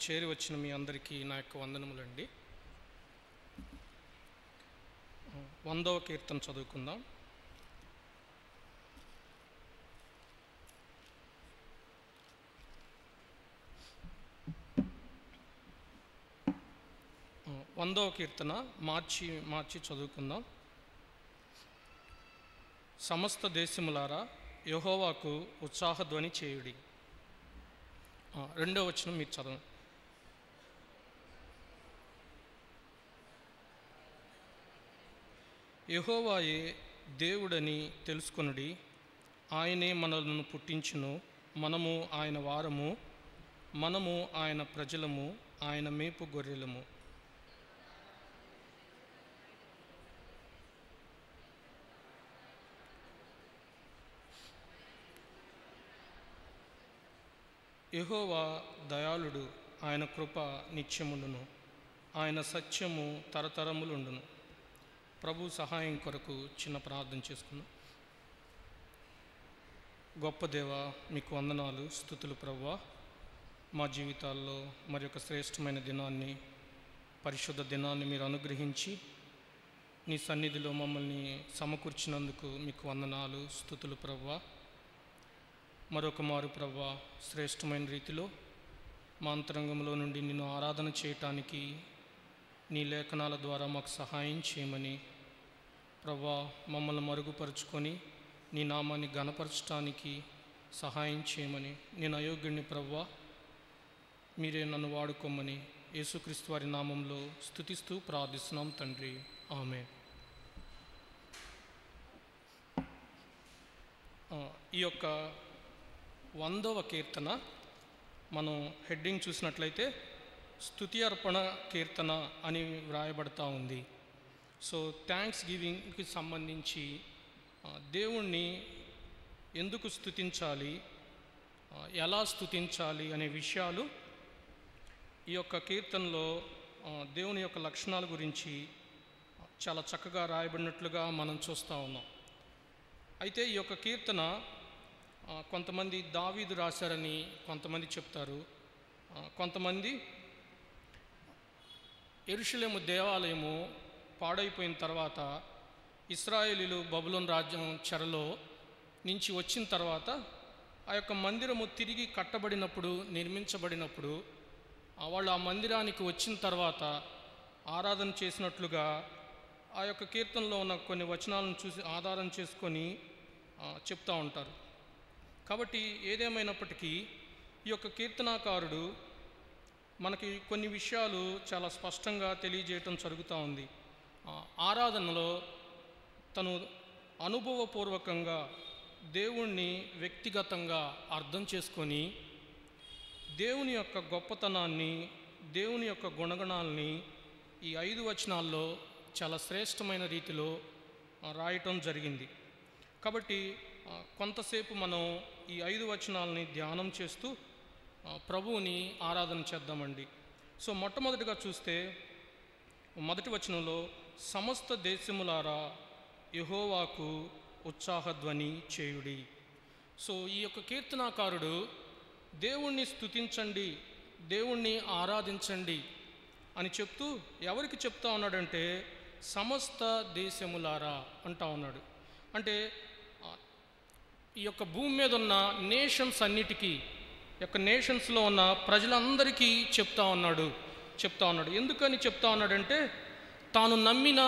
చేరి వచ్చిన మీ అందరికీ నా యొక్క వందనములండి. 100వ కీర్తన చదువుకుందాం. వందవ కీర్తన మార్చి చదువుకుందాం. సమస్త దేశములారా యెహోవాకు ఉత్సాహధ్వని చేయుడి. 2వ వచనం మీరు చదవండి. యెహోవాయే దేవుడని తెలుసుకొనుడి, ఆయనే మనలను పుట్టించును, మనము ఆయన వారము, మనము ఆయన ప్రజలము, ఆయన మేపు గొర్రెలము. యెహోవా దయాళుడు, ఆయన కృప నిత్యముండును, ఆయన సత్యము తరతరములుండును. ప్రభు సహాయం కొరకు చిన్న ప్రార్థన చేసుకుందాం. గొప్ప దేవా, మీకు వందనాలు, స్తుతులు ప్రభువా. మా జీవితాల్లో మరి ఒక శ్రేష్టమైన దినాన్ని, పరిశుద్ధ దినాన్ని మీరు అనుగ్రహించి నీ సన్నిధిలో మమ్మల్ని సమకూర్చినందుకు మీకు వందనాలు, స్తుతులు ప్రభువా. మరొక మారు ప్రభువా, శ్రేష్టమైన రీతిలో మా అంతరంగంలో నుండి నిన్ను ఆరాధన చేయటానికి నీ లేఖనాల ద్వారా మాకు సహాయం చేయమని ప్రభువా, మమ్మల్ని మరుగుపరుచుకొని నీ నామాన్ని ఘనపరచటానికి సహాయం చేయమని, నేను అయోగ్యుడిని ప్రభువా, మీరే నన్ను వాడుకోమని యేసుక్రీస్తు వారి నామంలో స్తుతిస్తూ ప్రార్థిస్తున్నాం తండ్రి, ఆమేన్. ఈ యొక్క 100వ కీర్తన మనం హెడ్డింగ్ చూసినట్లయితే స్తుతి అర్పణ కీర్తన అని వ్రాయబడతా ఉంది. సో థ్యాంక్స్ గివింగ్కి సంబంధించి దేవుణ్ణి ఎందుకు స్తుతించాలి, ఎలా స్తుతించాలి అనే విషయాలు ఈ యొక్క కీర్తనలో దేవుని యొక్క లక్షణాల గురించి చాలా చక్కగా రాయబడినట్లుగా మనం చూస్తూ ఉన్నాం. అయితే ఈ యొక్క కీర్తన కొంతమంది దావీదు రాశారని కొంతమంది చెప్తారు, కొంతమంది యెరూషలేము దేవాలయము పాడైపోయిన తర్వాత ఇశ్రాయేలీయులు బబులోను రాజ్యం చెరలో నుంచి వచ్చిన తర్వాత ఆ యొక్క మందిరము తిరిగి కట్టబడినప్పుడు, నిర్మించబడినప్పుడు వాళ్ళు ఆ మందిరానికి వచ్చిన తర్వాత ఆరాధన చేసినట్లుగా ఆ యొక్క కీర్తనలో ఉన్న కొన్ని వచనాలను చూసి ఆధారం చేసుకొని చెప్తూ ఉంటారు. కాబట్టి ఏదేమైనప్పటికీ ఈ యొక్క కీర్తనాకారుడు మనకి కొన్ని విషయాలు చాలా స్పష్టంగా తెలియజేయటం జరుగుతూ ఉంది. ఆరాధనలో తను అనుభవపూర్వకంగా దేవుణ్ణి వ్యక్తిగతంగా అర్థం చేసుకొని దేవుని యొక్క గొప్పతనాన్ని, దేవుని యొక్క గుణగణాలని ఈ 5 వచనాల్లో చాలా శ్రేష్టమైన రీతిలో రాయటం జరిగింది. కాబట్టి కొంతసేపు మనం ఈ 5 వచనాలని ధ్యానం చేస్తూ ప్రభువుని ఆరాధన చేద్దామండి. సో మొట్టమొదటిగా చూస్తే మొదటి వచనంలో సమస్త దేశములారా యెహోవాకు ఉత్సాహధ్వని చేయుడి. సో ఈ యొక్క కీర్తనాకారుడు దేవుణ్ణి స్తుతించండి, దేవుణ్ణి ఆరాధించండి అని చెప్తూ ఎవరికి చెప్తా ఉన్నాడంటే సమస్త దేశములారా అంటా ఉన్నాడు. అంటే ఈ యొక్క భూమి మీద ఉన్న నేషన్స్ అన్నిటికీ, యొక్క నేషన్స్లో ఉన్న ప్రజలందరికీ చెప్తా ఉన్నాడు. ఎందుకని చెప్తా ఉన్నాడంటే తాను నమ్మిన,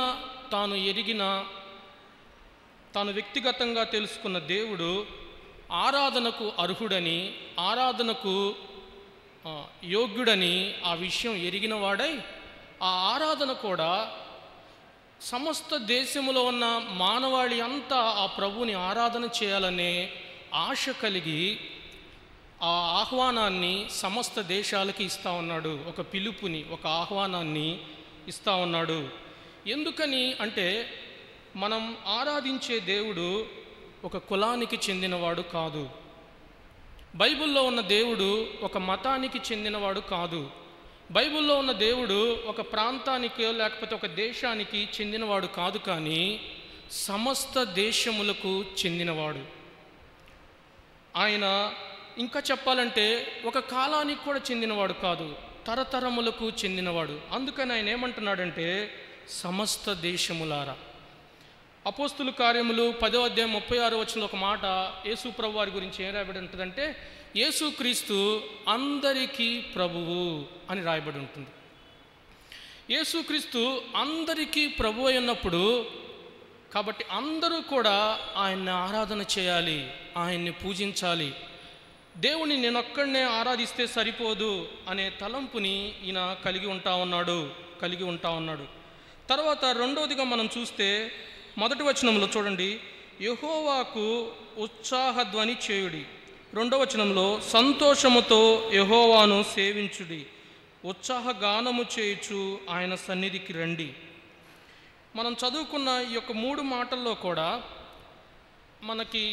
తాను ఎరిగిన, తాను వ్యక్తిగతంగా తెలుసుకున్న దేవుడు ఆరాధనకు అర్హుడని, ఆరాధనకు యోగ్యుడని ఆ విషయం ఎరిగిన వాడై ఆ ఆరాధన కూడా సమస్త దేశములో ఉన్న మానవాళి అంతా ఆ ప్రభువుని ఆరాధన చేయాలనే ఆశ కలిగి ఆ ఆహ్వానాన్ని సమస్త దేశాలకి ఇస్తూ ఉన్నాడు. ఒక పిలుపుని, ఒక ఆహ్వానాన్ని ఇస్తూ ఉన్నాడు. ఎందుకని అంటే మనం ఆరాధించే దేవుడు ఒక కులానికి చెందినవాడు కాదు. బైబిల్లో ఉన్న దేవుడు ఒక మతానికి చెందినవాడు కాదు. బైబిల్లో ఉన్న దేవుడు ఒక ప్రాంతానికి లేకపోతే ఒక దేశానికి చెందినవాడు కాదు, కానీ సమస్త దేశములకు చెందినవాడు. ఆయన ఇంకా చెప్పాలంటే ఒక కాలానికి కూడా చెందినవాడు కాదు. తరతరములకు చెందినవాడు. అందుకని ఆయన ఏమంటున్నాడంటే సమస్త దేశములారా. అపోస్తుల కార్యములు 10వ అధ్యాయం 36వ వచనంలో ఒక మాట యేసు ప్రభు వారి గురించి ఏం రాయబడి ఉంటుందంటే యేసుక్రీస్తు అందరికీ ప్రభువు అని రాయబడి ఉంటుంది. యేసుక్రీస్తు అందరికీ ప్రభు అయినప్పుడు కాబట్టి అందరూ కూడా ఆయన్ని ఆరాధన చేయాలి, ఆయన్ని పూజించాలి. దేవుని నేనొక్కడనే ఆరాధిస్తే సరిపోదు అనే తలంపుని ఈయన కలిగి ఉంటా ఉన్నాడు. తర్వాత రెండవదిగా మనం చూస్తే మొదటి వచనంలో చూడండి, యెహోవాకు ఉత్సాహధ్వని చేయుడి. రెండవ వచనంలో సంతోషముతో యెహోవాను సేవించుడి, ఉత్సాహగానము చేయుచు ఆయన సన్నిధికి రండి. మనం చదువుకున్న ఈ యొక్క 3 మాటల్లో కూడా మనకి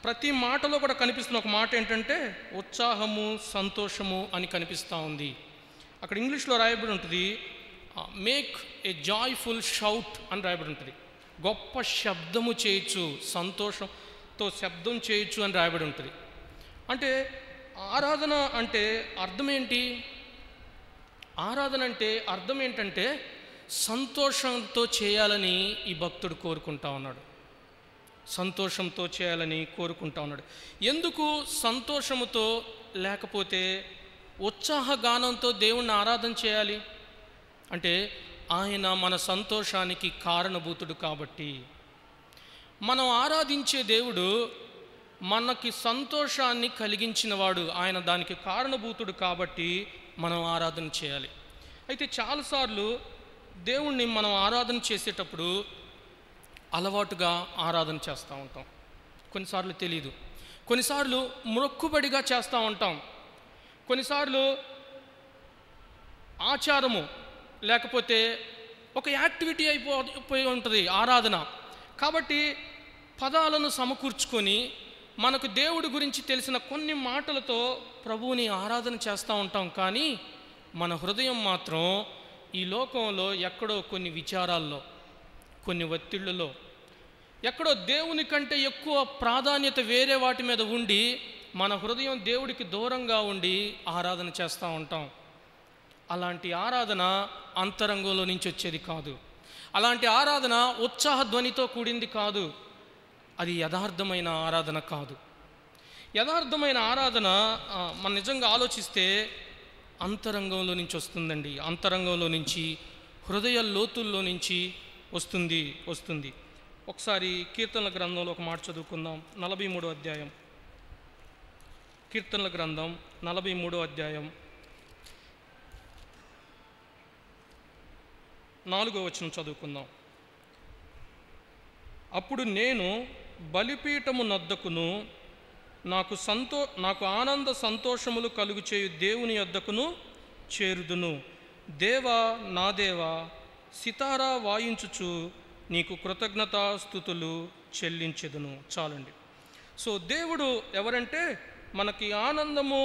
ప్రతి మాటలో కూడా కనిపిస్తున్న ఒక మాట ఏంటంటే ఉత్సాహము, సంతోషము అని కనిపిస్తూ ఉంది. అక్కడ ఇంగ్లీష్లో రాయబడి ఉంటుంది మేక్ ఏ జాయ్ఫుల్ షౌట్ అని రాయబడి ఉంటుంది. గొప్ప శబ్దము చేయొచ్చు, సంతోషంతో శబ్దం చేయొచ్చు అని రాయబడి ఉంటుంది. అంటే ఆరాధన అంటే అర్థం ఏంటి? ఆరాధన అంటే అర్థం ఏంటంటే సంతోషంతో చేయాలని ఈ భక్తుడు కోరుకుంటా ఉన్నాడు. సంతోషంతో చేయాలని కోరుకుంటా ఉన్నాడు. ఎందుకు సంతోషముతో లేకపోతే ఉత్సాహగానంతో దేవుణ్ణి ఆరాధన చేయాలి అంటే ఆయన మన సంతోషానికి కారణభూతుడు కాబట్టి. మనం ఆరాధించే దేవుడు మనకి సంతోషాన్ని కలిగించినవాడు, ఆయన దానికి కారణభూతుడు కాబట్టి మనం ఆరాధన చేయాలి. అయితే చాలాసార్లు దేవుణ్ణి మనం ఆరాధన చేసేటప్పుడు అలవాటుగా ఆరాధన చేస్తూ ఉంటాం. కొన్నిసార్లు తెలియదు, కొన్నిసార్లు మొక్కుబడిగా చేస్తూ ఉంటాం, కొన్నిసార్లు ఆచారము లేకపోతే ఒక యాక్టివిటీ అయిపోయి ఉంటుంది ఆరాధన. కాబట్టి పదాలను సమకూర్చుకొని మనకు దేవుడి గురించి తెలిసిన కొన్ని మాటలతో ప్రభువుని ఆరాధన చేస్తూ ఉంటాం. కానీ మన హృదయం మాత్రం ఈ లోకంలో ఎక్కడో కొన్ని విచారాల్లో, కొన్ని ఒత్తిళ్లలో, ఎక్కడో దేవుని కంటే ఎక్కువ ప్రాధాన్యత వేరే వాటి మీద ఉండి మన హృదయం దేవుడికి దూరంగా ఉండి ఆరాధన చేస్తూ ఉంటాం. అలాంటి ఆరాధన అంతరంగంలో నుంచి వచ్చేది కాదు. అలాంటి ఆరాధన ఉత్సాహధ్వనితో కూడింది కాదు. అది యథార్థమైన ఆరాధన కాదు. యథార్థమైన ఆరాధన మనం నిజంగా ఆలోచిస్తే అంతరంగంలో నుంచి వస్తుందండి. అంతరంగంలో నుంచి, హృదయ లోతుల్లో నుంచి వస్తుంది. ఒకసారి కీర్తనల గ్రంథంలో ఒక మాట చదువుకుందాం. 43వ అధ్యాయం, కీర్తనల గ్రంథం 43వ అధ్యాయం 4వ వచనం చదువుకుందాం. అప్పుడు నేను బలిపీఠము నద్దకును నాకు ఆనంద సంతోషములు కలుగు చేయు దేవుని యొద్దకును చేరుదును. దేవా నా దేవా, సితారా వాయించుచు నీకు కృతజ్ఞతాస్తుతులు చెల్లించెదను. చాలండి. సో దేవుడు ఎవరంటే మనకి ఆనందము,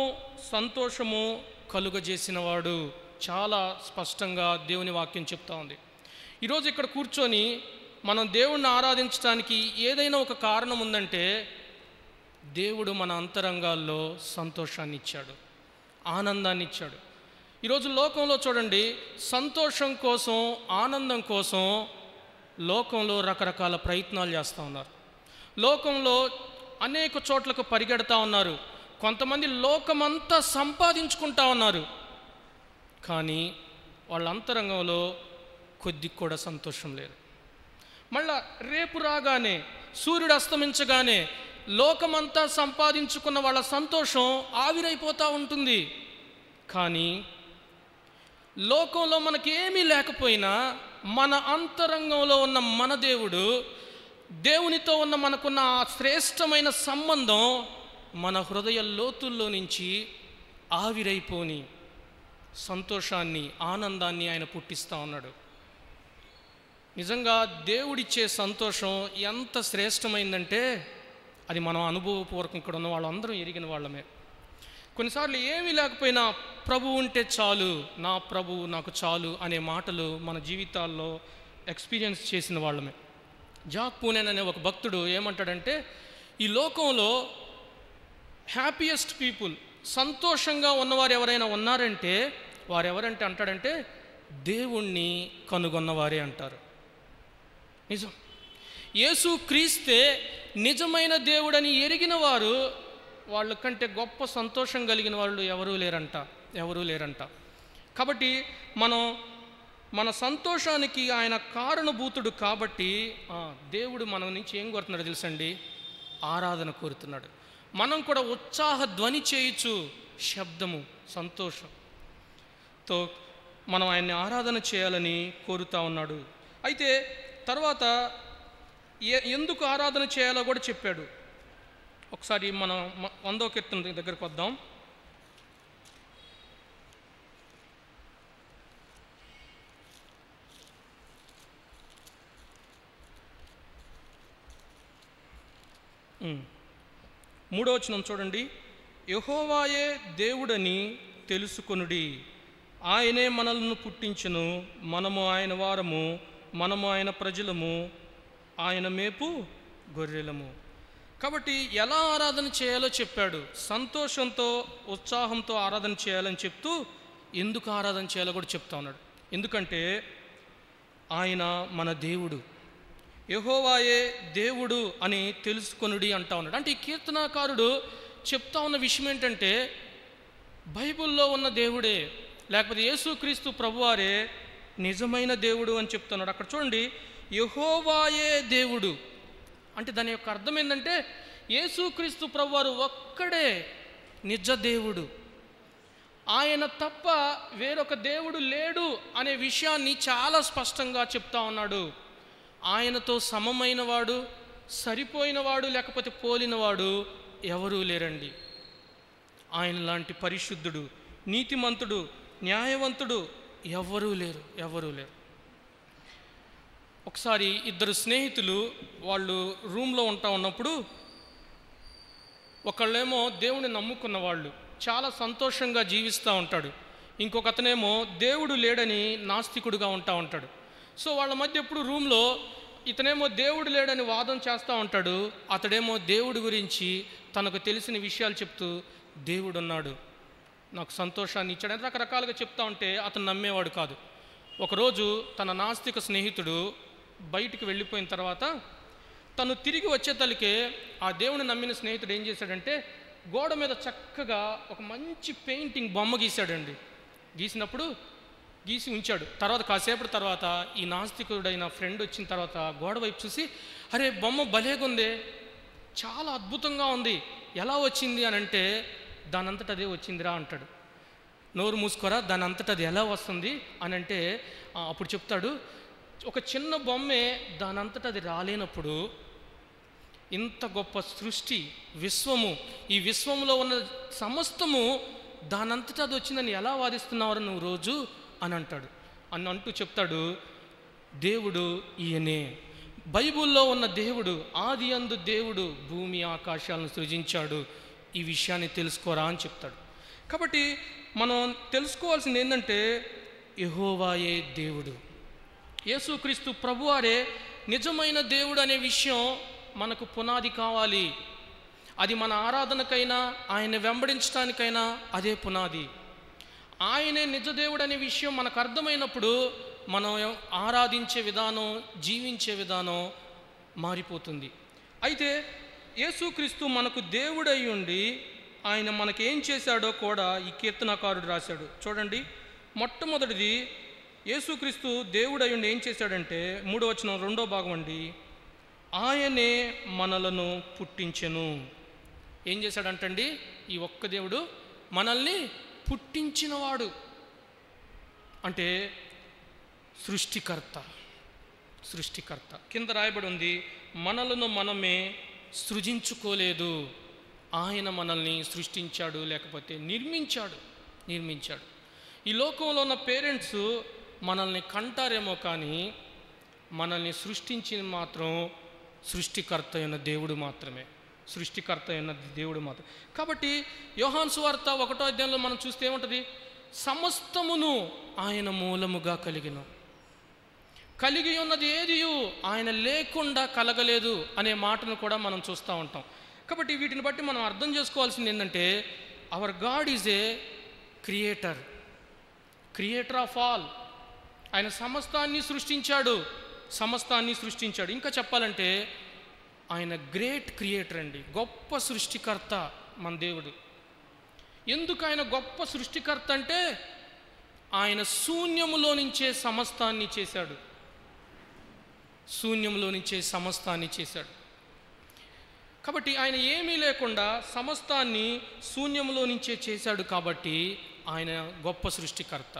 సంతోషము కలుగజేసినవాడు. చాలా స్పష్టంగా దేవుని వాక్యం చెప్తా ఉంది. ఈరోజు ఇక్కడ కూర్చొని మనం దేవుణ్ణి ఆరాధించడానికి ఏదైనా ఒక కారణం ఉందంటే దేవుడు మన అంతరంగాల్లో సంతోషాన్ని ఇచ్చాడు, ఆనందాన్ని ఇచ్చాడు. ఈరోజు లోకంలో చూడండి, సంతోషం కోసం, ఆనందం కోసం లోకంలో రకరకాల ప్రయత్నాలు చేస్తూ ఉన్నారు. లోకంలో అనేక చోట్లకు పరిగెడతా ఉన్నారు. కొంతమంది లోకమంతా సంపాదించుకుంటా ఉన్నారు. కానీ వాళ్ళ అంతరంగంలో కొద్దిగా కూడా సంతోషం లేదు. మళ్ళా రేపు రాగానే, సూర్యుడు అస్తమించగానే లోకమంతా సంపాదించుకున్న వాళ్ళ సంతోషం ఆవిరైపోతూ ఉంటుంది. కానీ లోకంలో మనకేమీ లేకపోయినా మన అంతరంగంలో ఉన్న మన దేవుడు, దేవునితో ఉన్న మనకున్న ఆ శ్రేష్టమైన సంబంధం మన హృదయ లోతుల్లో నుంచి ఆవిరైపోని సంతోషాన్ని, ఆనందాన్ని ఆయన పుట్టిస్తూ ఉన్నాడు. నిజంగా దేవుడిచ్చే సంతోషం ఎంత శ్రేష్టమైందంటే అది మనం అనుభవపూర్వకం ఇక్కడ ఉన్న వాళ్ళందరం ఎరిగిన వాళ్ళమే. కొన్నిసార్లు ఏమీ లేకపోయినా ప్రభు ఉంటే చాలు, నా ప్రభు నాకు చాలు అనే మాటలు మన జీవితాల్లో ఎక్స్పీరియన్స్ చేసిన వాళ్ళమే. జాక్ పూనెన్ అనే ఒక భక్తుడు ఏమంటాడంటే, ఈ లోకంలో హ్యాపీయెస్ట్ పీపుల్, సంతోషంగా ఉన్నవారు ఎవరైనా ఉన్నారంటే వారెవరంటే అంటాడంటే దేవుణ్ణి కనుగొన్నవారే అంటారు. నిజం. యేసు క్రీస్తే నిజమైన దేవుడని ఎరిగిన వారు, వాళ్ళ కంటే గొప్ప సంతోషం కలిగిన వాళ్ళు ఎవరూ లేరంట. కాబట్టి మన సంతోషానికి ఆయన కారణభూతుడు కాబట్టి దేవుడు మన నుంచి ఏం కోరుతున్నాడు తెలుసండి? ఆరాధన కోరుతున్నాడు. మనం కూడా ఉత్సాహ ధ్వని చేయొచ్చు, శబ్దము, సంతోషంతో మనం ఆయన్ని ఆరాధన చేయాలని కోరుతా ఉన్నాడు. అయితే తర్వాత ఎందుకు ఆరాధన చేయాలో కూడా చెప్పాడు. ఒకసారి మనం 100వ కీర్తన దగ్గరకు వద్దాం. మూడో వచనం చూడండి. యెహోవాయే దేవుడని తెలుసుకొనుడి, ఆయనే మనలను పుట్టించును, మనము ఆయన వారము, మనము ఆయన ప్రజలము, ఆయన మేపు గొర్రెలము. కాబట్టి ఎలా ఆరాధన చేయాలో చెప్పాడు. సంతోషంతో ఉత్సాహంతో ఆరాధన చేయాలని చెప్తూ ఎందుకు ఆరాధన చేయాలో కూడా చెప్తా ఉన్నాడు. ఎందుకంటే ఆయన మన దేవుడు, యెహోవాయే దేవుడు అని తెలుసుకొనుడి అంటా ఉన్నాడు. అంటే ఈ కీర్తనాకారుడు చెప్తా ఉన్న విషయం ఏంటంటే బైబిల్లో ఉన్న దేవుడే, లేకపోతే యేసుక్రీస్తు ప్రభువారే నిజమైన దేవుడు అని చెప్తున్నాడు. అక్కడ చూడండి, యెహోవాయే దేవుడు అంటే దాని యొక్క అర్థం ఏంటంటే యేసుక్రీస్తు ప్రభువారు ఒక్కడే నిజ దేవుడు, ఆయన తప్ప వేరొక దేవుడు లేడు అనే విషయాన్ని చాలా స్పష్టంగా చెప్తా ఉన్నాడు. ఆయనతో సమమైన వాడు, సరిపోయినవాడు, లేకపోతే పోలినవాడు ఎవరూ లేరండి. ఆయన లాంటి పరిశుద్ధుడు, నీతిమంతుడు, న్యాయవంతుడు ఎవరూ లేరు. ఒకసారి ఇద్దరు స్నేహితులు వాళ్ళు రూమ్లో ఉన్నప్పుడు ఒకళ్ళేమో దేవుని నమ్ముకున్న వాళ్ళు, చాలా సంతోషంగా జీవిస్తూ ఉంటాడు. ఇంకొక అతనేమో దేవుడు లేడని నాస్తికుడుగా ఉంటాడు. సో వాళ్ళ మధ్య ఎప్పుడు రూమ్లో ఇతనేమో దేవుడు లేడని వాదం చేస్తూ ఉంటాడు, అతడేమో దేవుడి గురించి తనకు తెలిసిన విషయాలు చెప్తూ దేవుడు ఉన్నాడు, నాకు సంతోషాన్ని ఇచ్చాడని రకరకాలుగా చెప్తా ఉంటే అతను నమ్మేవాడు కాదు. ఒకరోజు తన నాస్తిక స్నేహితుడు బయటికి వెళ్ళిపోయిన తర్వాత తను తిరిగి వచ్చేతలకే ఆ దేవుని నమ్మిన స్నేహితుడు ఏం చేశాడంటే గోడ మీద చక్కగా ఒక మంచి పెయింటింగ్ బొమ్మ గీశాడండి. గీసి ఉంచాడు. తర్వాత కాసేపటి తర్వాత ఈ నాస్తికుడైన ఫ్రెండ్ వచ్చిన తర్వాత గోడ వైపు చూసి, అరే బొమ్మ భలేగుందే, చాలా అద్భుతంగా ఉంది, ఎలా వచ్చింది అని అంటే, దాని అంతటా అదే వచ్చిందిరా అంటాడు. నోరు మూసుకోరా, దాని అంతటా అది ఎలా వస్తుంది అని అంటే అప్పుడు చెప్తాడు, ఒక చిన్న బొమ్మే దాని అంతటా అది రాలేనప్పుడు ఇంత గొప్ప సృష్టి, విశ్వము, ఈ విశ్వంలో ఉన్న సమస్తము దానంతటా అది వచ్చిందని ఎలా వాదిస్తున్నావు నువ్వు రోజు అని అంటాడు. అంటూ చెప్తాడు, దేవుడు ఈయనే, బైబిల్లో ఉన్న దేవుడు, ఆది యందు దేవుడు భూమి ఆకాశాలను సృజించాడు, ఈ విషయాన్ని తెలుసుకోరా అని చెప్తాడు. కాబట్టి మనం తెలుసుకోవాల్సింది ఏంటంటే యెహోవాయే దేవుడు, యేసుక్రీస్తు ప్రభువారే నిజమైన దేవుడు అనే విషయం మనకు పునాది కావాలి. అది మన ఆరాధనకైనా ఆయన వెంబడించడానికైనా అదే పునాది. ఆయనే నిజదేవుడు అనే విషయం మనకు అర్థమైనప్పుడు మనం ఆరాధించే విధానం, జీవించే విధానం మారిపోతుంది. అయితే యేసుక్రీస్తు మనకు దేవుడై ఉండి ఆయన మనకేం చేశాడో కూడా ఈ కీర్తనాకారుడు రాశాడు. చూడండి, మొట్టమొదటిది యేసుక్రీస్తు దేవుడై ఉండి ఏం చేశాడంటే 3వ వచనం 2వ భాగం అండి, ఆయనే మనలను పుట్టించెను. ఏం చేశాడంటండి? ఈ ఒక్క దేవుడు మనల్ని పుట్టించినవాడు. అంటే సృష్టికర్త. కింద రాయబడి ఉంది, మనలను మనమే సృజించుకోలేదు, ఆయన మనల్ని సృష్టించాడు, లేకపోతే నిర్మించాడు. ఈ లోకంలో ఉన్న పేరెంట్స్ మనల్ని కంటారేమో కానీ మనల్ని సృష్టించిన మాత్రం సృష్టికర్త అయిన దేవుడు మాత్రమే. కాబట్టి యోహాను సువార్త 1వ అధ్యాయంలో మనం చూస్తే ఏముంటుంది? సమస్తమును ఆయన మూలముగా కలిగి ఉన్నది ఏదియు ఆయన లేకుండా కలగలేదు అనే మాటను కూడా మనం చూస్తూ ఉంటాం. కాబట్టి వీటిని బట్టి మనం అర్థం చేసుకోవాల్సింది ఏంటంటే hour God is a creator of all. ఆయన సమస్తాన్ని సృష్టించాడు. ఇంకా చెప్పాలంటే ఆయన గ్రేట్ క్రియేటర్ అండి, గొప్ప సృష్టికర్త మన దేవుడు. ఎందుకు ఆయన గొప్ప సృష్టికర్త అంటే ఆయన శూన్యములో నుంచే సమస్తాన్ని చేశాడు. కాబట్టి ఆయన ఏమీ లేకుండా సమస్తాన్ని శూన్యంలో నుంచే చేశాడు కాబట్టి ఆయన గొప్ప సృష్టికర్త.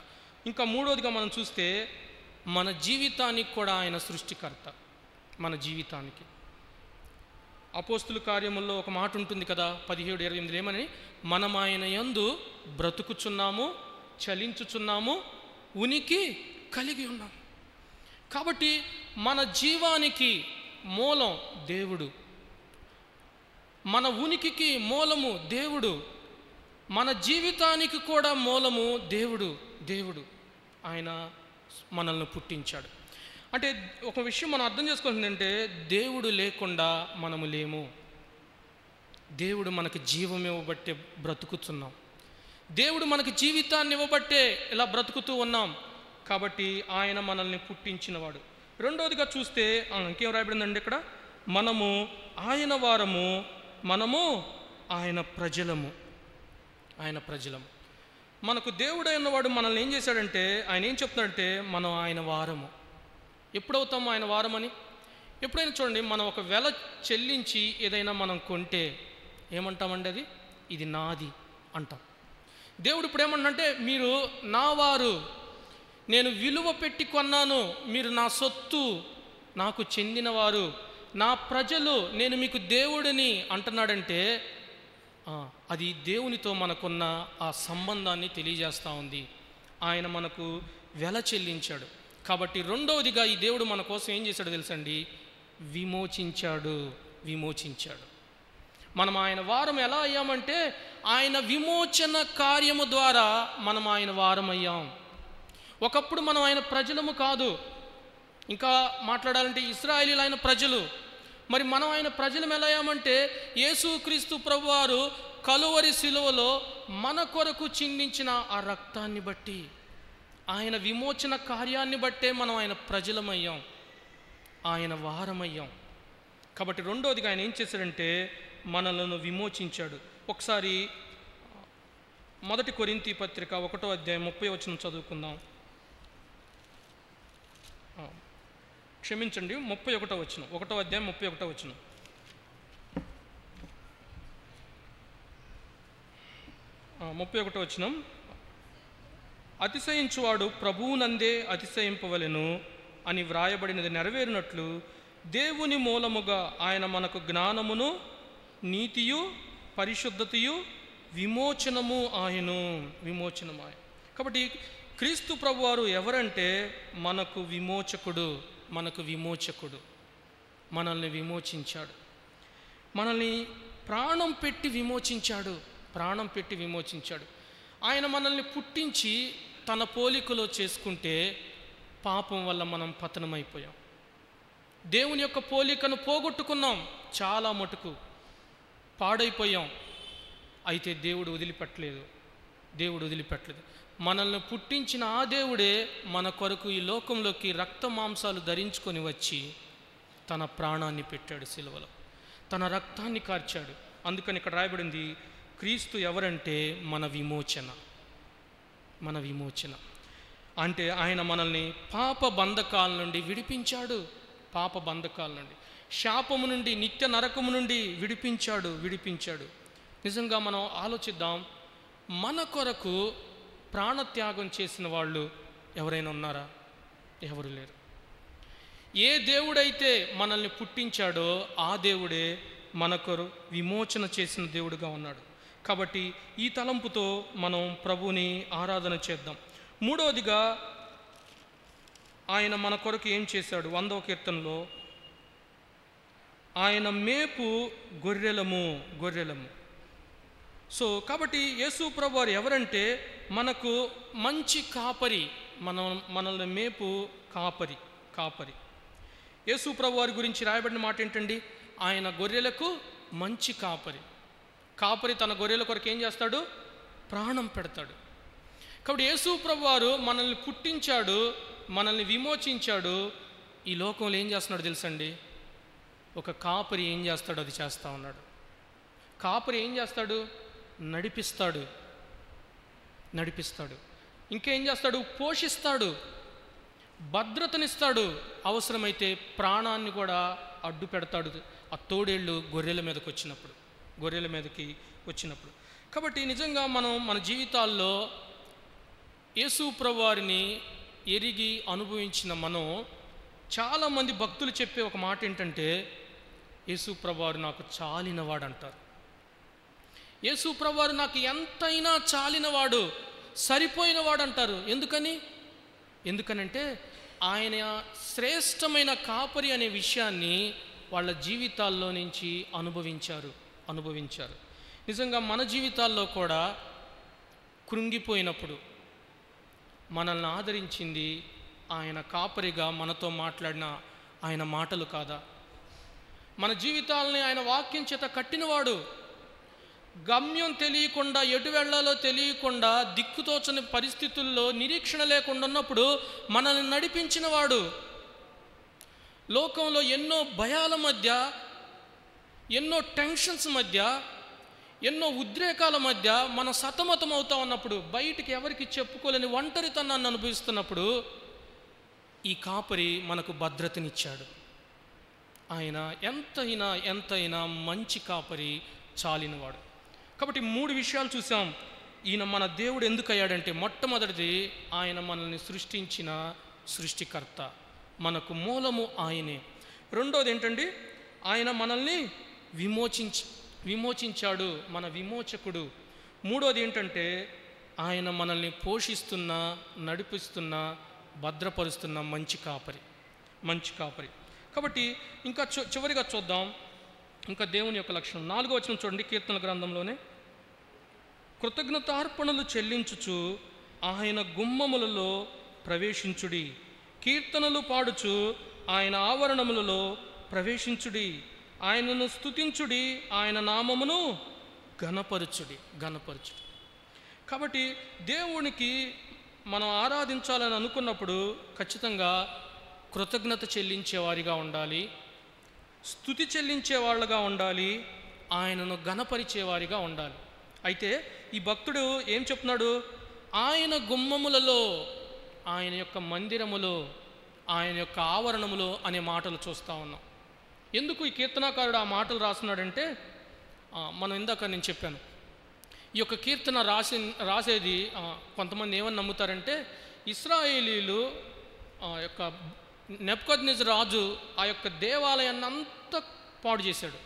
ఇంకా మూడోదిగా మనం చూస్తే మన జీవితానికి కూడా ఆయన సృష్టికర్త. మన జీవితానికి అపోస్తుల కార్యముల్లో ఒక మాట ఉంటుంది కదా, 17:28 ఏమని, మనం ఆయన యందు బ్రతుకుచున్నాము, చలించుచున్నాము, ఉనికి కలిగి ఉన్నాం. కాబట్టి మన జీవానికి మూలం దేవుడు, మన ఉనికికి మూలము దేవుడు, మన జీవితానికి కూడా మూలము దేవుడు. ఆయన మనల్ని పుట్టించాడు. అంటే ఒక విషయం మనం అర్థం చేసుకోవాల్సిందంటే దేవుడు లేకుండా మనము లేము. దేవుడు మనకు జీవం ఇవ్వబట్టే బ్రతుకుతున్నాం. దేవుడు మనకు జీవితాన్ని ఇవ్వబట్టే ఇలా బ్రతుకుతూ ఉన్నాం. కాబట్టి ఆయన మనల్ని పుట్టించినవాడు. రెండోదిగా చూస్తే ఇంకేం రాయబడిందండి ఇక్కడ, మనము ఆయన వారము, మనము ఆయన ప్రజలము. మనకు దేవుడైన వాడు మనల్ని ఏం చేశాడంటే, ఆయన ఏం చెప్తున్నాడంటే మనం ఆయన వారము. ఎప్పుడవుతాము ఆయన వారమని? ఎప్పుడైనా చూడండి, మనం ఒక వెల చెల్లించి ఏదైనా మనం కొంటే ఏమంటామండి, ఇది నాది అంటాం. దేవుడు ఇప్పుడు ఏమంటే, మీరు నా వారు, నేను విలువ పెట్టి కొన్నాను, మీరు నా సొత్తు, నాకు చెందినవారు, నా ప్రజలు, నేను మీకు దేవుడిని అంటున్నాడంటే అది దేవునితో మనకున్న ఆ సంబంధాన్ని తెలియజేస్తూ ఉంది. ఆయన మనకు వెల చెల్లించాడు. కాబట్టి రెండవదిగా ఈ దేవుడు మన కోసం ఏం చేశాడో తెలుసండి, విమోచించాడు. మనం ఆయన వారం ఎలా అయ్యామంటే ఆయన విమోచన కార్యము ద్వారా మనం ఆయన వారం అయ్యాం. ఒకప్పుడు మనం ఆయన ప్రజలము కాదు, ఇంకా మాట్లాడాలంటే ఇశ్రాయేలీయులు ఆయన ప్రజలు. మరి మనం ఆయన ప్రజలం ఎలా అయ్యామంటే యేసుక్రీస్తు ప్రభువారు కలువరి శిలువలో మన కొరకు చిందించిన ఆ రక్తాన్ని బట్టి, ఆయన విమోచన కార్యాన్ని బట్టే మనం ఆయన ప్రజలమయ్యాం, ఆయన వారమయ్యాం. కాబట్టి రెండోదిగా ఆయన ఏం చేశాడంటే మనలను విమోచించాడు. ఒకసారి 1 కొరింథీ పత్రిక 1వ అధ్యాయం 30వ వచనం చదువుకుందాం. క్షమించండి, 31వ వచనం, 1వ అధ్యాయం 31వ వచనం. అతిశయించువాడు ప్రభువునందే అతిశయింపవలెను అని వ్రాయబడినది నెరవేరినట్లు దేవుని మూలముగా ఆయన మనకు జ్ఞానమును, నీతియు, పరిశుద్ధతయు, విమోచనము ఆయను. కాబట్టి క్రీస్తు ప్రభువారు ఎవరంటే మనకు విమోచకుడు. మనల్ని విమోచించాడు, మనల్ని ప్రాణం పెట్టి విమోచించాడు. ఆయన మనల్ని పుట్టించి తన పోలికలో చేసుకుంటే పాపం వల్ల మనం పతనమైపోయాం. దేవుని యొక్క పోలికను పోగొట్టుకున్నాం, చాలా మటుకు పాడైపోయాం. అయితే దేవుడు వదిలిపెట్టలేదు. మనల్ని పుట్టించిన ఆ దేవుడే మన కొరకు ఈ లోకంలోకి రక్త మాంసాలు ధరించుకొని వచ్చి తన ప్రాణాన్ని పెట్టాడు సిలువలో, తన రక్తాన్ని కార్చాడు. అందుకని ఇక్కడ రాయబడింది, క్రీస్తు ఎవరంటే మన విమోచన. అంటే ఆయన మనల్ని పాప బంధకాల నుండి విడిపించాడు. శాపము నుండి, నిత్య నరకము నుండి విడిపించాడు. నిజంగా మనం ఆలోచిద్దాం, మన కొరకు ప్రాణత్యాగం చేసిన వాళ్ళు ఎవరైనా ఉన్నారా? ఎవరు లేరు. ఏ దేవుడైతే మనల్ని పుట్టించాడో ఆ దేవుడే మన కొరకు విమోచన చేసిన దేవుడుగా ఉన్నాడు. కాబట్టి ఈ తలంపుతో మనం ప్రభువుని ఆరాధన చేద్దాం. మూడవదిగా ఆయన మన కొరకు ఏం చేశాడు? 100వ కీర్తనలో ఆయన మేపు గొర్రెలము. కాబట్టి యేసు ప్రభువారు ఎవరంటే మనకు మంచి కాపరి, మనల్ని మేపు కాపరి. యేసు ప్రభువారి గురించి రాయబడిన మాట ఏంటండి? ఆయన గొర్రెలకు మంచి కాపరి. కాపరి తన గొర్రెల కొరకు ఏం చేస్తాడు? ప్రాణం పెడతాడు. కాబట్టి యేసు ప్రభువారు మనల్ని పుట్టించాడు, మనల్ని విమోచించాడు. ఈ లోకంలో ఏం చేస్తున్నాడు తెలుసండి? ఒక కాపరి ఏం చేస్తాడు అది చేస్తూ ఉన్నాడు. కాపరి ఏం చేస్తాడు? నడిపిస్తాడు. ఇంకేం చేస్తాడు? పోషిస్తాడు, భద్రతనిస్తాడు, అవసరమైతే ప్రాణాన్ని కూడా అడ్డు పెడతాడు ఆ తోడేళ్ళు గొర్రెల మీదకి వచ్చినప్పుడు. కాబట్టి నిజంగా మనం మన జీవితాల్లో యేసు ప్రభువారిని ఎరిగి అనుభవించిన మనం, చాలామంది భక్తులు చెప్పే ఒక మాట ఏంటంటే, యేసు ప్రభువారు నాకు చాలినవాడు అంటారు. యేసు ప్రభువారు నాకు ఎంతైనా చాలినవాడు, సరిపోయినవాడు అంటారు. ఎందుకనంటే ఆయన శ్రేష్టమైన కాపరి అనే విషయాన్ని వాళ్ళ జీవితాల్లో నుంచి అనుభవించారు. నిజంగా మన జీవితాల్లో కూడా కృంగిపోయినప్పుడు మనల్ని ఆదరించింది ఆయన కాపరిగా మనతో మాట్లాడిన ఆయన మాటలు కాదా? మన జీవితాలని ఆయన వాక్యం చేత కట్టినవాడు, గమ్యం తెలియకుండా, ఎటు వెళ్ళాలో తెలియకుండా, దిక్కుతోచని పరిస్థితుల్లో నిరీక్షణ లేకుండా ఉన్నప్పుడు మనల్ని నడిపించినవాడు, లోకంలో ఎన్నో భయాల మధ్య, ఎన్నో టెన్షన్స్ మధ్య, ఎన్నో ఉద్రేకాల మధ్య మనం సతమతం అవుతా ఉన్నప్పుడు, బయటికి ఎవరికి చెప్పుకోలేని ఒంటరితనాన్ని అనుభవిస్తున్నప్పుడు ఈ కాపరి మనకు భద్రతనిచ్చాడు. ఆయన ఎంతైనా మంచి కాపరి, చాలినవాడు. కాబట్టి 3 విషయాలు చూసాం. ఈయన మన దేవుడు ఎందుకు అయ్యాడంటే, మొట్టమొదటిది ఆయన మనల్ని సృష్టించిన సృష్టికర్త, మనకు మూలము ఆయనే. రెండోది ఏంటండి? ఆయన మనల్ని విమోచించాడు, మన విమోచకుడు. మూడోది ఏంటంటే ఆయన మనల్ని పోషిస్తున్న, నడిపిస్తున్న, భద్రపరుస్తున్న మంచి కాపరి. కాబట్టి ఇంకా చివరిగా చూద్దాం ఇంకా దేవుని యొక్క లక్షణం. 4వ వచనం చూడండి, కీర్తనల గ్రంథంలోనే. కృతజ్ఞతార్పణలు చెల్లించుచు ఆయన గుమ్మములలో ప్రవేశించుడి, కీర్తనలు పాడుచు ఆయన ఆవరణములలో ప్రవేశించుడి, ఆయనను స్తుతించుడి, ఆయన నామమును ఘనపరచుడి. కాబట్టి దేవునికి మనం ఆరాధించాలని అనుకున్నప్పుడు ఖచ్చితంగా కృతజ్ఞత చెల్లించేవారిగా ఉండాలి, స్తుతి చెల్లించే వాళ్ళగా ఉండాలి, ఆయనను ఘనపరిచేవారిగా ఉండాలి. అయితే ఈ భక్తుడు ఏం చెప్తున్నాడు? ఆయన గుమ్మములలో, ఆయన యొక్క మందిరములో, ఆయన యొక్క ఆవరణములో అనే మాటలు చూస్తూ ఉన్నాం. ఎందుకు ఈ కీర్తనాకారుడు ఆ మాటలు రాస్తున్నాడంటే, మనం ఇందాక నేను చెప్పాను, ఈ యొక్క కీర్తన రాసేది కొంతమంది ఏమని నమ్ముతారంటే, ఇశ్రాయేలీలు యొక్క నెబుకద్నెజరు రాజు ఆ యొక్క దేవాలయాన్ని అంతా పాడు చేశాడు.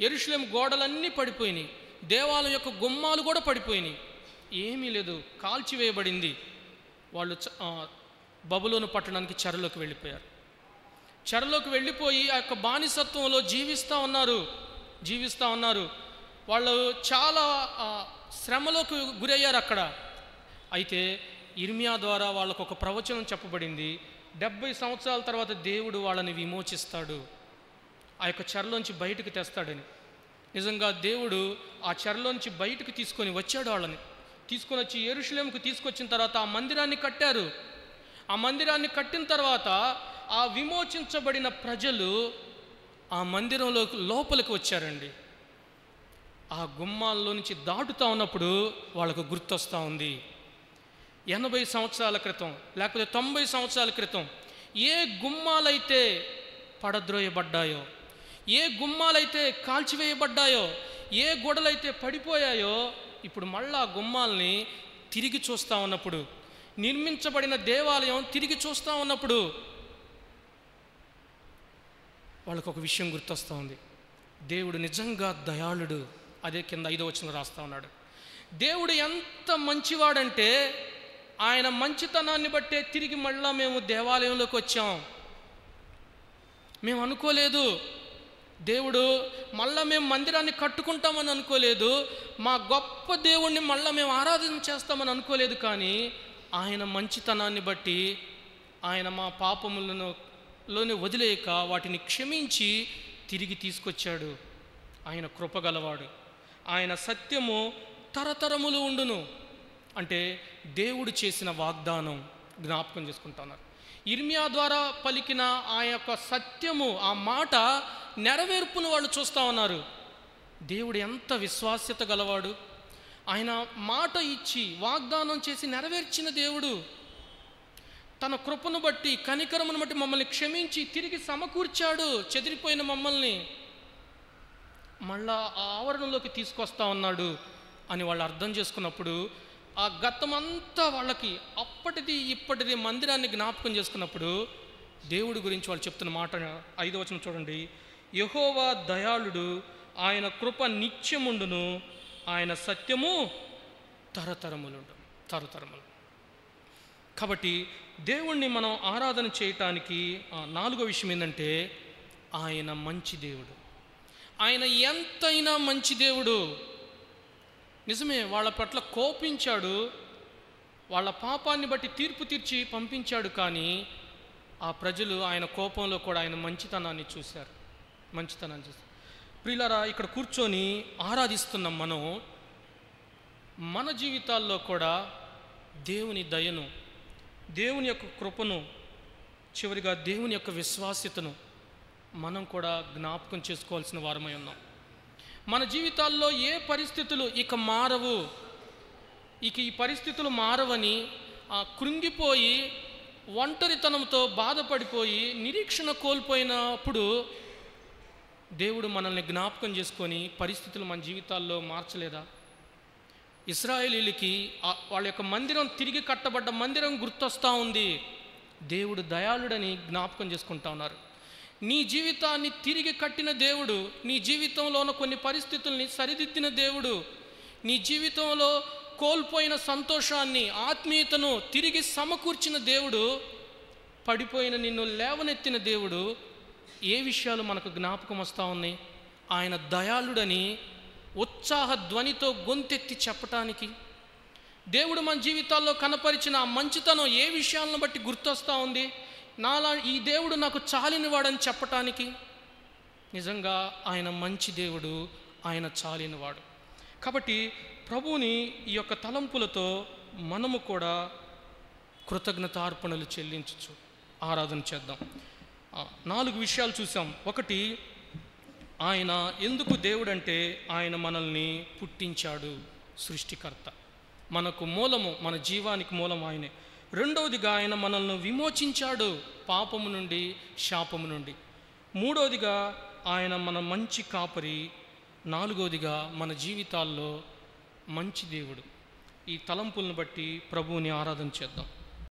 యెరూషలేము గోడలన్నీ పడిపోయినాయి, దేవాలయం యొక్క గుమ్మాలు కూడా పడిపోయినాయి, ఏమీ లేదు, కాల్చివేయబడింది. వాళ్ళు బబులోను పట్టణానికి చెరలోకి వెళ్ళిపోయారు. చెరలోకి వెళ్ళిపోయి ఆ యొక్క బానిసత్వంలో జీవిస్తూ ఉన్నారు. వాళ్ళు చాలా శ్రమలోకి గురయ్యారు అక్కడ. అయితే ఇర్మియా ద్వారా వాళ్ళకు ఒక ప్రవచనం చెప్పబడింది, 70 సంవత్సరాల తర్వాత దేవుడు వాళ్ళని విమోచిస్తాడు, ఆ యొక్క చెరలోంచి బయటకు తెస్తాడని. నిజంగా దేవుడు ఆ చెరలోంచి బయటకు తీసుకొని వచ్చాడు. వాళ్ళని తీసుకొని వచ్చి యెరూషలేముకు తీసుకొచ్చిన తర్వాత ఆ మందిరాన్ని కట్టారు. ఆ మందిరాన్ని కట్టిన తర్వాత ఆ విమోచించబడిన ప్రజలు ఆ మందిరంలో లోపలికి వచ్చారండి. ఆ గుమ్మాల్లో నుంచి దాటుతూ ఉన్నప్పుడు వాళ్ళకు గుర్తొస్తూ ఉంది, 80 సంవత్సరాల క్రితం లేకపోతే 90 సంవత్సరాల క్రితం ఏ గుమ్మాలైతే పడద్రోయబడ్డాయో, ఏ గుమ్మాలైతే కాల్చివేయబడ్డాయో, ఏ గొడలైతే పడిపోయాయో, ఇప్పుడు మళ్ళా గుమ్మాల్ని తిరిగి చూస్తూ ఉన్నప్పుడు, నిర్మించబడిన దేవాలయం తిరిగి చూస్తూ ఉన్నప్పుడు వాళ్ళకు ఒక విషయం గుర్తొస్తూ ఉంది, దేవుడు నిజంగా దయాళుడు. అదే కింద 5వ వచనంలో రాస్తూ ఉన్నాడు, దేవుడు ఎంత మంచివాడంటే ఆయన మంచితనాన్ని బట్టే తిరిగి మళ్ళా మేము దేవాలయంలోకి వచ్చాం. మేము అనుకోలేదు దేవుడు మళ్ళా మేము మందిరాన్ని కట్టుకుంటామని అనుకోలేదు, మా గొప్ప దేవుణ్ణి మళ్ళా మేము ఆరాధన చేస్తామని అనుకోలేదు. కానీ ఆయన మంచితనాన్ని బట్టి ఆయన మా పాపములలోనే వదిలేయక వాటిని క్షమించి తిరిగి తీసుకొచ్చాడు. ఆయన కృపగలవాడు. ఆయన సత్యము తరతరములు ఉండును. అంటే దేవుడు చేసిన వాగ్దానం జ్ఞాపకం చేసుకుంటున్నారు. ఇర్మియా ద్వారా పలికిన ఆ యొక్క సత్యము, ఆ మాట నెరవేర్పును వాళ్ళు చూస్తూ ఉన్నారు. దేవుడు ఎంత విశ్వాస్యత గలవాడు! ఆయన మాట ఇచ్చి వాగ్దానం చేసి నెరవేర్చిన దేవుడు. తన కృపను బట్టి, కనికరమును బట్టి మమ్మల్ని క్షమించి తిరిగి సమకూర్చాడు. చెదిరిపోయిన మమ్మల్ని మళ్ళా ఆ ఆవరణలోకి తీసుకొస్తా ఉన్నాడు అని వాళ్ళు అర్థం చేసుకున్నప్పుడు, ఆ గతమంతా వాళ్ళకి అప్పటిది ఇప్పటిది మందిరాన్ని జ్ఞాపకం చేసుకున్నప్పుడు దేవుడి గురించి వాళ్ళు చెప్తున్న మాట 5వ వచనం చూడండి. యెహోవా దయాళుడు, ఆయన కృప నిత్యముండును, ఆయన సత్యము తరతరములుండును. తరతరములు. కాబట్టి దేవుణ్ణి మనం ఆరాధన చేయటానికి 4వ విషయం ఏంటంటే, ఆయన మంచి దేవుడు. ఆయన ఎంతైనా మంచి దేవుడు. నిజమే, వాళ్ళ పట్ల కోపించాడు, వాళ్ళ పాపాన్ని బట్టి తీర్పు తీర్చి పంపించాడు. కానీ ఆ ప్రజలు ఆయన కోపంలో కూడా ఆయన మంచితనాన్ని చూశారు. మంచితనాన్ని చూశారు. ప్రియులారా, ఇక్కడ కూర్చొని ఆరాధిస్తున్నాం మనం. మన జీవితాల్లో కూడా దేవుని దయను, దేవుని యొక్క కృపను, చివరిగా దేవుని యొక్క విశ్వాస్యతను మనం కూడా జ్ఞాపకం చేసుకోవాల్సిన వారమై ఉన్నాం. మన జీవితాల్లో ఏ పరిస్థితులు ఇక మారవు, ఇక ఈ పరిస్థితులు మారవని కృంగిపోయి ఒంటరితనంతో బాధపడిపోయి నిరీక్షణ కోల్పోయినప్పుడు దేవుడు మనల్ని జ్ఞాపకం చేసుకొని పరిస్థితులు మన జీవితాల్లో మార్చలేదా? ఇశ్రాయేలీలకి వాళ్ళ యొక్క మందిరం, తిరిగి కట్టబడ్డ మందిరం గుర్తొస్తూ ఉంది. దేవుడు దయాళుడని జ్ఞాపకం చేసుకుంటా ఉన్నారు. నీ జీవితాన్ని తిరిగి కట్టిన దేవుడు, నీ జీవితంలో ఉన్న కొన్ని పరిస్థితుల్ని సరిదిద్దిన దేవుడు, నీ జీవితంలో కోల్పోయిన సంతోషాన్ని, ఆత్మీయతను తిరిగి సమకూర్చిన దేవుడు, పడిపోయిన నిన్ను లేవనెత్తిన దేవుడు. ఏ విషయాలు మనకు జ్ఞాపకం వస్తూ ఉన్నాయి? ఆయన దయాళుడని ఉత్సాహ ధ్వనితో గొంతెత్తి చెప్పటానికి, దేవుడు మన జీవితాల్లో కనపరిచిన ఆ మంచితనం ఏ విషయాలను బట్టి గుర్తొస్తూ ఉంది? ఈ దేవుడు నాకు చాలినవాడని చెప్పటానికి. నిజంగా ఆయన మంచి దేవుడు, ఆయన చాలినవాడు. కాబట్టి ప్రభువుని ఈ యొక్క తలంపులతో మనము కూడా కృతజ్ఞతార్పణలు చెల్లించచ్చు, ఆరాధన చేద్దాం. 4 విషయాలు చూసాం. ఒకటి, ఆయన ఎందుకు దేవుడు అంటే ఆయన మనల్ని పుట్టించాడు, సృష్టికర్త, మనకు మూలము, మన జీవానికి మూలం ఆయనే. రెండవదిగా ఆయన మనల్ని విమోచించాడు పాపము నుండి, శాపము నుండి. మూడవదిగా ఆయన మన మంచి కాపరి. నాలుగవదిగా మన జీవితాల్లో మంచి దేవుడు. ఈ తలంపులను బట్టి ప్రభువుని ఆరాధన చేద్దాం.